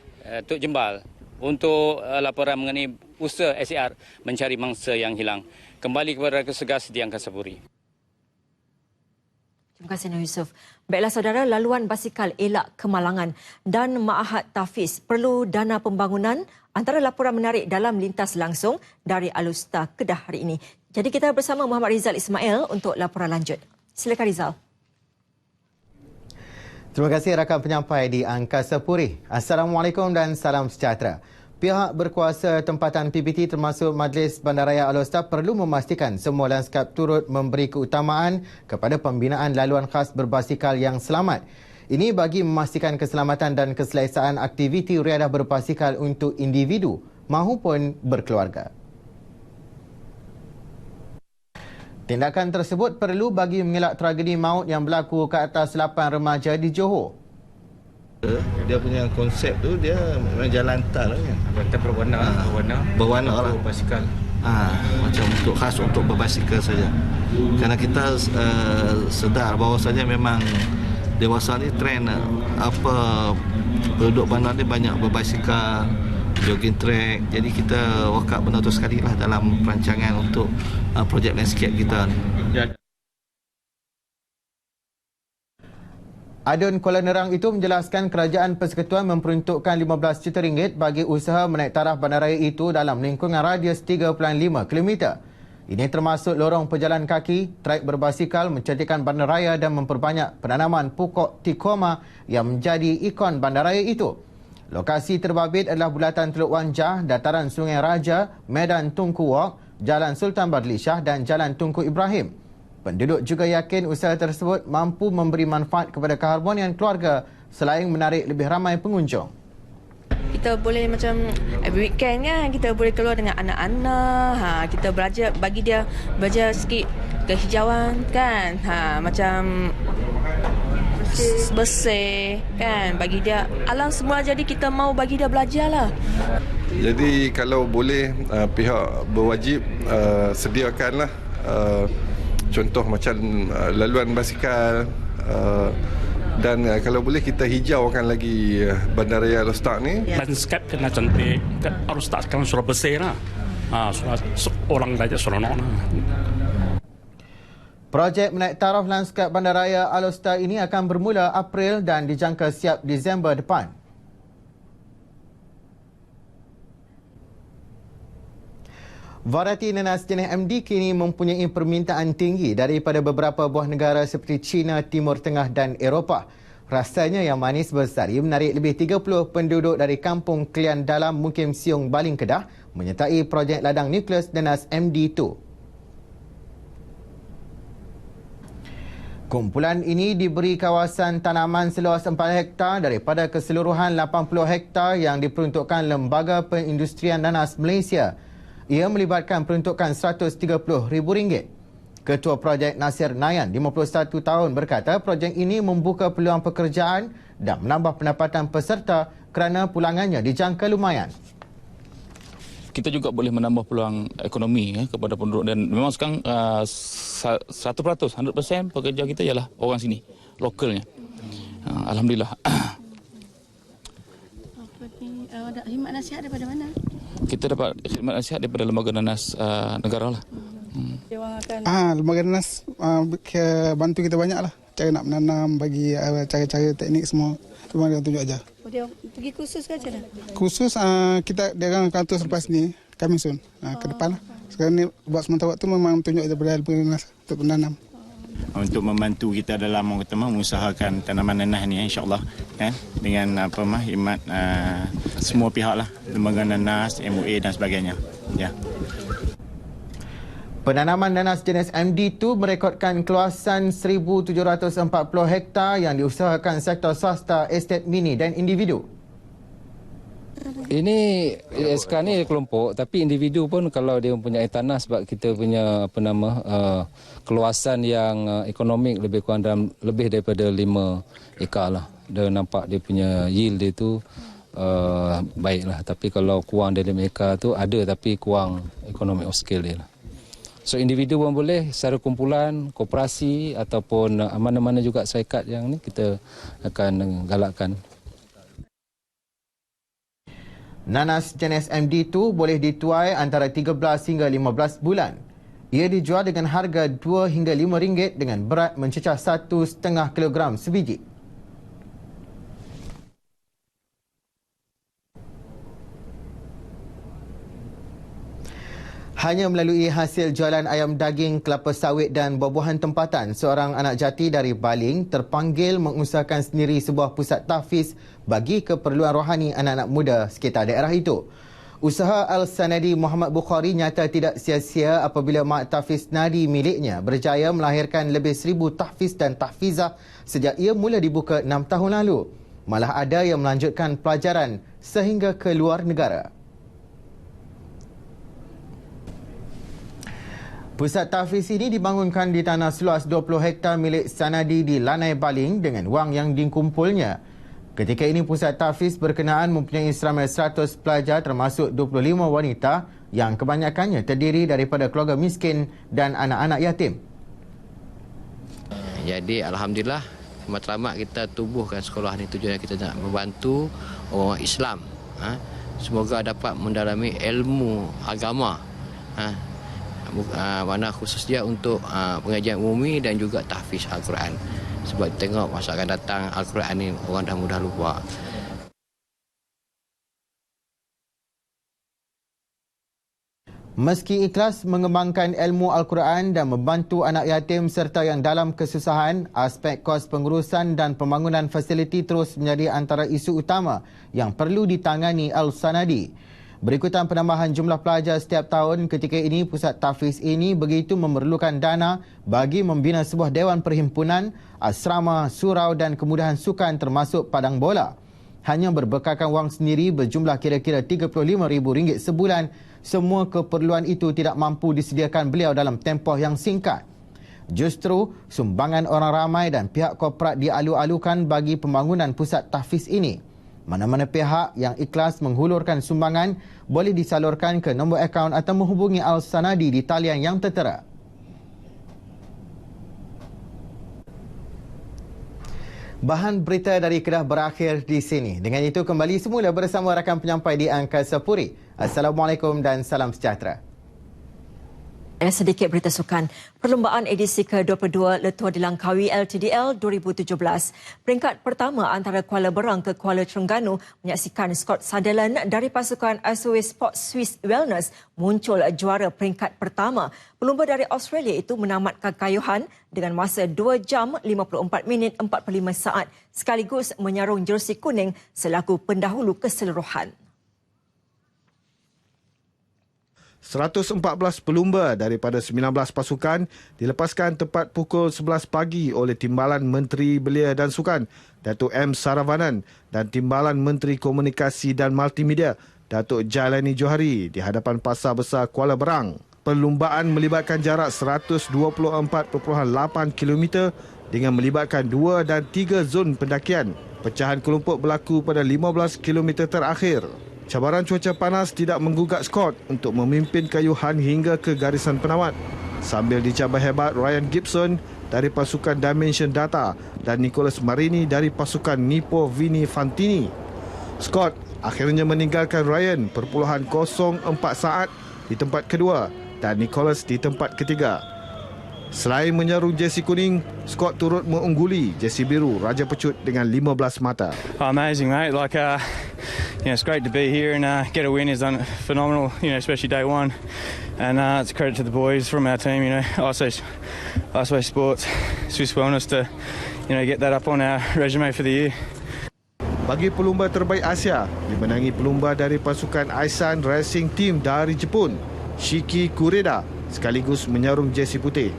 Tok Jembal untuk laporan mengenai usaha SAR mencari mangsa yang hilang. Kembali kepada Kesegas di Angkasa Puri. Terima kasih Nur Yusof. Baiklah saudara, laluan basikal elak kemalangan dan Ma'had Tafiz perlu dana pembangunan, antara laporan menarik dalam lintas langsung dari Alusta Kedah hari ini. Jadi kita bersama Muhammad Rizal Ismail untuk laporan lanjut. Silakan Rizal. Terima kasih rakan penyampai di Angkasa Puri. Assalamualaikum dan salam sejahtera. Pihak berkuasa tempatan PBT termasuk Majlis Bandaraya Alusta perlu memastikan semua lanskap turut memberi keutamaan kepada pembinaan laluan khas berbasikal yang selamat. Ini bagi memastikan keselamatan dan keselesaan aktiviti riadah berbasikal untuk individu mahupun berkeluarga. Tindakan tersebut perlu bagi mengelak tragedi maut yang berlaku ke atas 8 remaja di Johor. Dia punya konsep tu dia memang jalan tar lah kan. Jabatan berwarna lah. Basikal. Macam untuk khas untuk berbasikal saja. Kerana kita sedar bahawasanya memang dewasa ni trend penduduk bandar ni banyak berbasikal, jogging track. Jadi kita wakaf benda tu sekali lah dalam perancangan untuk projek landscape kita ni. Adun Kuala Nerang itu menjelaskan kerajaan persekutuan memperuntukkan RM15 juta bagi usaha menaik taraf bandaraya itu dalam lingkungan radius 3.5 km. Ini termasuk lorong pejalan kaki, trek berbasikal, mencantikkan bandaraya dan memperbanyak penanaman pokok tikoma yang menjadi ikon bandaraya itu. Lokasi terbabit adalah bulatan Teluk Wanjah, dataran Sungai Raja, Medan Tunku Walk, Jalan Sultan Badli Shah dan Jalan Tunku Ibrahim. Penduduk juga yakin usaha tersebut mampu memberi manfaat kepada keharmonian keluarga selain menarik lebih ramai pengunjung. Kita boleh macam every weekend kan, kita boleh keluar dengan anak-anak. Kita belajar, bagi dia belajar sikit kehijauan kan. Macam bersih kan, bagi dia alam semua, jadi kita mau bagi dia belajar lah. Jadi kalau boleh pihak berwajib sediakanlah contoh macam laluan basikal, dan kalau boleh kita hijaukan lagi bandaraya Alostak ni. Landscape kena cantik, Alostak sekarang sudah bersih lah. Orang belajar seronok lah. Projek menaik taraf lanskap bandaraya Alostar ini akan bermula April dan dijangka siap Disember depan. Varieti nanas jenis MD kini mempunyai permintaan tinggi daripada beberapa buah negara seperti China, Timur Tengah dan Eropah. Rasanya yang manis bersari menarik lebih 30 penduduk dari kampung Klian Dalam Mukim Siung Baling Kedah menyertai projek ladang nukleus nanas MD2. Kumpulan ini diberi kawasan tanaman seluas 4 hektar daripada keseluruhan 80 hektar yang diperuntukkan Lembaga Perindustrian Nanas Malaysia. Ia melibatkan peruntukan RM130,000. Ketua projek Nasir Nayan, 51 tahun, berkata projek ini membuka peluang pekerjaan dan menambah pendapatan peserta kerana pulangannya dijangka lumayan. Kita juga boleh menambah peluang ekonomi kepada penduduk, dan memang sekarang 100% pekerja kita ialah orang sini, lokalnya. Alhamdulillah. Khidmat nasihat daripada mana? Kita dapat khidmat nasihat daripada Lembaga Nanas Negara lah. Lembaga Nanas bantu kita banyak lah. Cara nak menanam, bagi cara-cara teknik semua. Cuma dia tunjuk aja. Dia pergi kursus ke macam mana? Kursus kita dia akan terus lepas ni, coming soon. Ke depan lah. Sekarang ni buat sementara waktu memang tunjuk aja pada Lembaga Nanas untuk menanam. Untuk membantu kita dalam mengusahakan tanaman nanas ni, insya-Allah kan, dengan khidmat semua pihak lah, Lembaga Nanas, MUA dan sebagainya. Ya. Penanaman nanas jenis MD2 merekodkan keluasan 1,740 hektar yang diusahakan sektor swasta, estet mini dan individu. Ini SK ni kelompok, tapi individu pun kalau dia mempunyai tanah, sebab kita punya keluasan yang ekonomik lebih kurang dalam lebih daripada 5 ekar lah. Dia nampak dia punya yield dia tu baiklah. Tapi kalau kurang dari 5 ekar tu ada, tapi kurang economic of scale dia lah. So individu pun boleh, secara kumpulan, koperasi ataupun mana-mana juga syarikat yang ni kita akan galakkan. Nanas jenis MD2 boleh dituai antara 13 hingga 15 bulan. Ia dijual dengan harga RM2 hingga RM5 dengan berat mencecah 1,5 kilogram sebiji. Hanya melalui hasil jualan ayam daging, kelapa sawit dan buah-buahan tempatan, seorang anak jati dari Baling terpanggil mengusahakan sendiri sebuah pusat tahfiz bagi keperluan rohani anak-anak muda sekitar daerah itu. Usaha Al-Sanadi Muhammad Bukhari nyata tidak sia-sia apabila mak tahfiz nadi miliknya berjaya melahirkan lebih 1,000 tahfiz dan tahfizah sejak ia mula dibuka 6 tahun lalu. Malah ada yang melanjutkan pelajaran sehingga ke luar negara. Pusat tahfiz ini dibangunkan di tanah seluas 20 hektar milik Sanadi di Lanai Baling dengan wang yang dikumpulnya. Ketika ini pusat tahfiz berkenaan mempunyai seramai 100 pelajar termasuk 25 wanita yang kebanyakannya terdiri daripada keluarga miskin dan anak-anak yatim. Jadi alhamdulillah matlamat kita tubuhkan sekolah ni tujuannya kita nak membantu orang Islam. Semoga dapat mendalami ilmu agama. Mana khususnya untuk pengajian umumi dan juga tahfiz Al-Quran. Sebab tengok masa akan datang Al-Quran ni orang dah mudah lupa. Meski ikhlas mengembangkan ilmu Al-Quran dan membantu anak yatim serta yang dalam kesusahan, aspek kos pengurusan dan pembangunan fasiliti terus menjadi antara isu utama yang perlu ditangani Al-Sanadi. Berikutan penambahan jumlah pelajar setiap tahun, ketika ini pusat tahfiz ini begitu memerlukan dana bagi membina sebuah dewan perhimpunan, asrama, surau dan kemudahan sukan termasuk padang bola. Hanya berbekalkan wang sendiri berjumlah kira-kira RM35,000 sebulan, semua keperluan itu tidak mampu disediakan beliau dalam tempoh yang singkat. Justru, sumbangan orang ramai dan pihak korporat dialu-alukan bagi pembangunan pusat tahfiz ini. Mana-mana pihak yang ikhlas menghulurkan sumbangan boleh disalurkan ke nombor akaun atau menghubungi Al-Sanadi di talian yang tertera. Bahan berita dari Kedah berakhir di sini. Dengan itu kembali semula bersama rakan penyampai di Angkasa Puri. Assalamualaikum dan salam sejahtera. Sedikit berita sukan. Perlumbaan edisi ke-22 Le Tour di Langkawi LTDL 2017. Peringkat pertama antara Kuala Berang ke Kuala Terengganu menyaksikan Scott Sutherland dari pasukan SOE Sports Swiss Wellness muncul juara peringkat pertama. Pelumba dari Australia itu menamatkan kayuhan dengan masa 2 jam 54 minit 45 saat sekaligus menyarung jersey kuning selaku pendahulu keseluruhan. 114 pelumba daripada 19 pasukan dilepaskan tepat pukul 11 pagi oleh Timbalan Menteri Belia dan Sukan, Datuk M. Saravanan dan Timbalan Menteri Komunikasi dan Multimedia, Datuk Jailani Johari di hadapan Pasar Besar Kuala Berang. Perlumbaan melibatkan jarak 124.8 km dengan melibatkan 2 dan 3 zon pendakian. Pecahan kelompok berlaku pada 15 km terakhir. Cabaran cuaca panas tidak menggugat Scott untuk memimpin kayuhan hingga ke garisan penawat sambil dicabar hebat Ryan Gibson dari pasukan Dimension Data dan Nicholas Marini dari pasukan Nippo Vini Fantini. Scott akhirnya meninggalkan Ryan perpuluhan 04 saat di tempat kedua dan Nicholas di tempat ketiga. Selain menyarung jersey kuning, Scott turut mengungguli jersey biru Raja Pecut dengan 15 mata. Oh, amazing, mate. It's great to be here and get a win is phenomenal, especially day one. And it's a credit to the boys from our team, Ice Sports, Swiss Wellness to, get that up on our resume for the year. Bagi pelumba terbaik Asia, dimenangi pelumba dari pasukan Aisan Racing Team dari Jepun, Shiki Kureda, sekaligus menyarung jersey putih.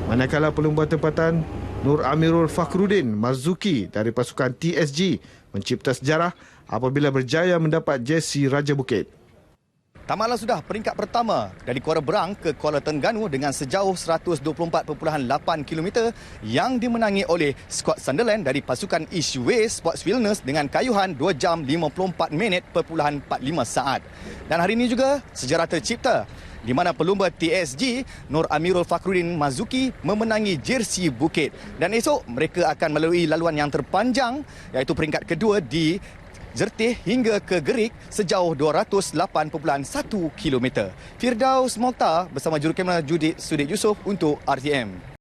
Manakala pelumba tempatan Nur Amirul Fakhruddin Marzuki dari pasukan TSG mencipta sejarah apabila berjaya mendapat jersey Raja Bukit. Tamatlah sudah peringkat pertama dari Kuala Berang ke Kuala Terengganu dengan sejauh 124.8 km yang dimenangi oleh Scott Sunderland dari pasukan Eastway Sports Wellness dengan kayuhan 2 jam 54 minit 45 saat. Dan hari ini juga sejarah tercipta di mana pelumba TSG Nur Amirul Fakhruddin Marzuki memenangi jersey Bukit. Dan esok mereka akan melalui laluan yang terpanjang iaitu peringkat kedua di Jertih hingga ke Gerik sejauh 208.1 km. Firdaus Mokhtar bersama jurukamera Judith Sudik Yusof untuk RTM.